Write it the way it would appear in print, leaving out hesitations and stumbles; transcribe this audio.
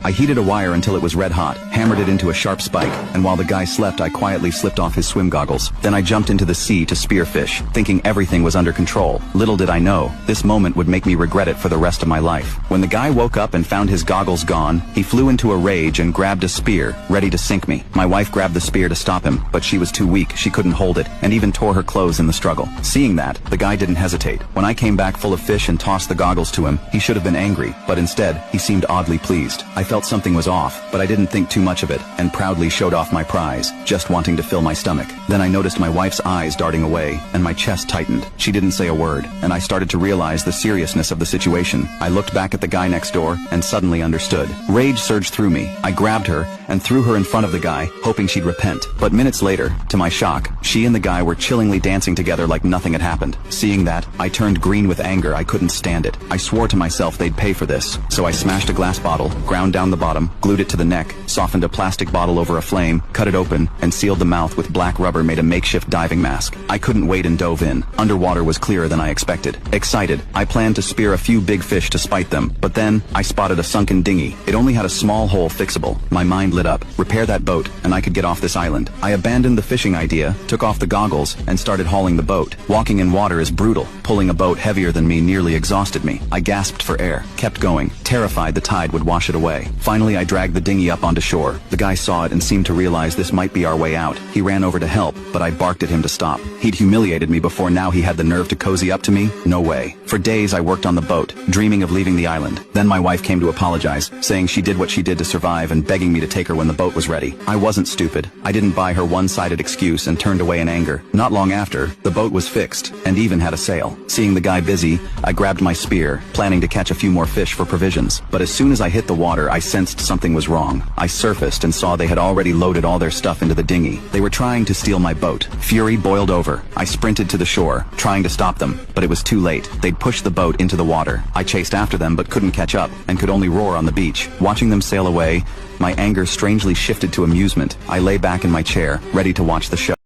I heated a wire until it was red hot, hammered it into a sharp spike, and while the guy slept I quietly slipped off his swim goggles. Then I jumped into the sea to spear fish, thinking everything was under control. Little did I know, this moment would make me regret it for the rest of my life. When the guy woke up and found his goggles gone, he flew into a rage and grabbed a spear, ready to sink me. My wife grabbed the spear to stop him, but she was too weak, she couldn't hold it, and even tore her clothes in the struggle. Seeing that, the guy didn't hesitate. When I came back full of fish and tossed the goggles to him, he should have been angry, but instead, he seemed oddly pleased. I felt something was off, but I didn't think too much of it, and proudly showed off my prize, just wanting to fill my stomach. Then I noticed my wife's eyes darting away, and my chest tightened. She didn't say a word, and I started to realize the seriousness of the situation. I looked back at the guy next door, and suddenly understood. Rage surged through me. I grabbed her, and threw her in front of the guy, hoping she'd repent. But minutes later, to my shock, she and the guy were chillingly dancing together like nothing had happened. Seeing that, I turned green with anger. I couldn't stand it. I swore to myself they'd pay for this. So I smashed a glass bottle, ground down the bottom, glued it to the neck, softened a plastic bottle over a flame, cut it open, and sealed the mouth with black rubber, made a makeshift diving mask. I couldn't wait and dove in. Underwater was clearer than I expected. Excited, I planned to spear a few big fish to spite them, but then I spotted a sunken dinghy. It only had a small hole fixable. My mind lit up. Repair that boat, and I could get off this island. I abandoned the fishing idea, took off the goggles, and started hauling the boat. Walking in water is brutal. Pulling a boat heavier than me nearly exhausted me. I gasped for air, kept going, terrified the tide would wash it away. Finally, I dragged the dinghy up onto shore. The guy saw it and seemed to realize this might be our way out. He ran over to help, but I barked at him to stop. He'd humiliated me before, now he had the nerve to cozy up to me? No way. For days I worked on the boat, dreaming of leaving the island. Then my wife came to apologize, saying she did what she did to survive and begging me to take her when the boat was ready. I wasn't stupid. I didn't buy her one-sided excuse and turned away in anger. Not long after, the boat was fixed, and even had a sail. Seeing the guy busy, I grabbed my spear, planning to catch a few more fish for provisions. But as soon as I hit the water, I sensed something was wrong. I surfaced and saw they had already loaded all their stuff into the dinghy. They were trying to steal my boat. Fury boiled over. I sprinted to the shore, trying to stop them, but it was too late. They'd pushed the boat into the water. I chased after them but couldn't catch up, and could only roar on the beach. Watching them sail away, my anger strangely shifted to amusement. I lay back in my chair, ready to watch the show.